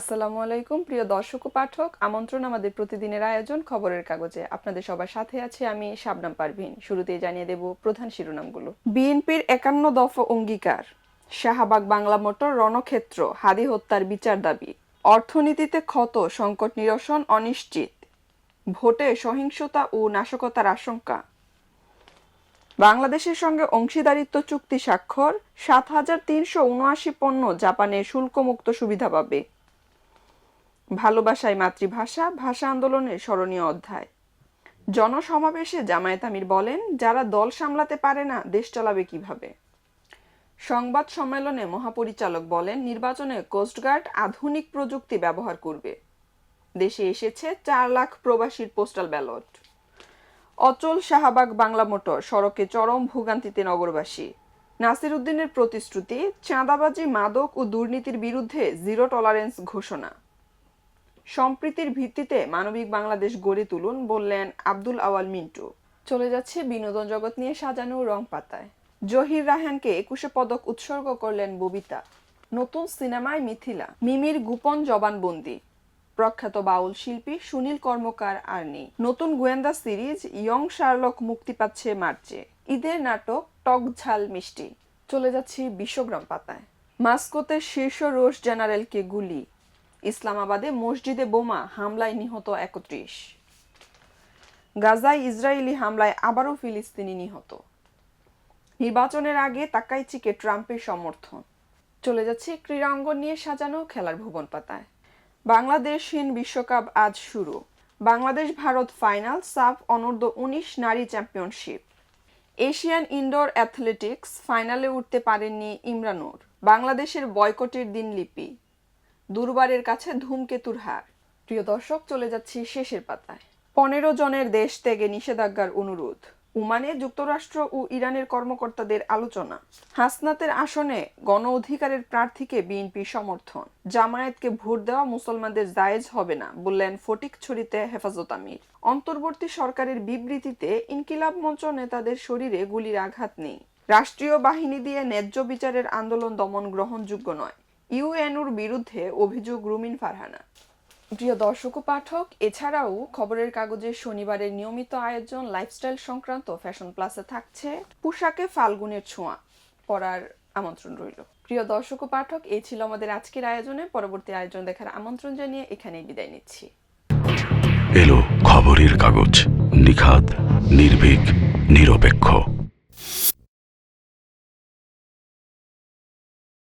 আসসালামু আলাইকুম প্রিয় দর্শক ও পাঠক, আমন্ত্রণ আমাদের প্রতিদিনের আয়োজন খবরের কাগজে। আপনাদের সবার সাথে আছি আমি শাবনাম পারভীন। শুরুতেই জানিয়ে দেব প্রধান শিরোনামগুলো। বিএনপির ৫১ দফা অঙ্গীকার, শাহবাগ বাংলা মোটর রণক্ষেত্র, হাদী হত্যার বিচার দাবি, অর্থনীতিতে ক্ষত, সংকট নিরসন অনিশ্চিত, ভোটে সহিংসতা ও নাশকতার আশঙ্কা, বাংলাদেশের সঙ্গে অংশীদারিত্ব চুক্তি স্বাক্ষর, ৭,৩৭৯ পণ্য জাপানে শুল্কমুক্ত সুবিধা পাবে, ভালোবাসায় মাতৃভাষা, ভাষা আন্দোলনের স্মরণীয় অধ্যায়। জনসমাবেশে জামায়াত আমির বলেন, যারা দল সামলাতে পারে না দেশ চালাবে কিভাবে। সংবাদ সম্মেলনে মহাপরিচালক বলেন, নির্বাচনে কোস্টগার্ড আধুনিক প্রযুক্তি ব্যবহার করবে। দেশে এসেছে ৪ লাখ প্রবাসীর পোস্টাল ব্যালট। অচল শাহবাগ বাংলা মোটর, সড়কে চরম ভোগান্তিতে নগরবাসী। নাসির উদ্দিনের প্রতিশ্রুতি, চাঁদাবাজি, মাদক ও দুর্নীতির বিরুদ্ধে জিরো টলারেন্স ঘোষণা। সম্প্রীতির ভিত্তিতে মানবিক বাংলাদেশ গড়ে তুলুন, বললেন আব্দুল আওয়াল মিন্টু। চলে যাচ্ছে বিনোদন জগৎ নিয়ে সাজানো রং পাতায়। জহির রায়হানকে ২১ পদক উৎসর্গ করলেন ববিতা। নতুন সিনেমায় মিথিলা। মিমির গোপন জবানবন্দি। প্রখ্যাত বাউল শিল্পী সুনীল কর্মকার আর নেই। নতুন গোয়েন্দা সিরিজ ইয়ং শার্লক মুক্তি পাচ্ছে মার্চে। ঈদের নাটক টক ঝাল মিষ্টি। চলে যাচ্ছি বিশ্বগ্রাম পাতায়। মাস্কোতে শীর্ষ রোস জেনারেলকে গুলি। ইসলামাবাদে মসজিদে বোমা হামলায় নিহত ৩১। গাজায় ইসরায়েলি হামলায় আবারও ফিলিস্তিনি নিহত। নির্বাচনের আগে তাকাইচিকে ট্রাম্পের সমর্থন। চলে যাচ্ছে ক্রীড়া অঙ্গন নিয়ে সাজানো খেলার ভুবন পাতায়। বাংলাদেশহীন বিশ্বকাপ আজ শুরু। বাংলাদেশ ভারত ফাইনাল, সাফ অনূর্ধ্ব ১৯ নারী চ্যাম্পিয়নশিপ। এশিয়ান ইনডোর অ্যাথলেটিক্স ফাইনালে উঠতে পারেননি ইমরানুর। বাংলাদেশের বয়কটের দিনলিপি। দুর্বারের কাছে ধূমকেতুর হার। প্রিয় দর্শক, চলে যাচ্ছি শেষের পাতায়। ১৫ জনের দেশ ত্যাগে নিষেধাজ্ঞার অনুরোধ। ওমানে যুক্তরাষ্ট্র ও ইরানের কর্মকর্তাদের আলোচনা। হাসনাতের আসনে গণ অধিকারের প্রার্থীকে বিএনপি সমর্থন। জামায়াতকে ভোট দেওয়া মুসলমানদের জায়েজ হবে না, বললেন ফটিকছড়িতে হেফাজত আমির। অন্তর্বর্তী সরকারের বিবৃতিতে ইনকিলাব মঞ্চ নেতাদের শরীরে গুলির আঘাত নেই। রাষ্ট্রীয় বাহিনী দিয়ে ন্যায্য বিচারের আন্দোলন দমন গ্রহণযোগ্য নয়। ইউএনওর বিরুদ্ধে অভিযোগ রুমিন ফারহানা। প্রিয় দর্শক ও পাঠক, এছাড়াও খবরের কাগজের শনিবারের নিয়মিত আয়োজন লাইফস্টাইল সংক্রান্ত ফ্যাশন প্লাসে থাকছে পোশাকে ফাল্গুনের ছোঁয়া। পড়ার আমন্ত্রণ রইল। প্রিয় দর্শক ও পাঠক, এই ছিল আমাদের আজকের আয়োজনে। পরবর্তী আয়োজন দেখার আমন্ত্রণ জানিয়ে এখানেই বিদায় নিচ্ছি। এলো খবরের কাগজ, নিখাদ, নির্ভীক, নিরপেক্ষ।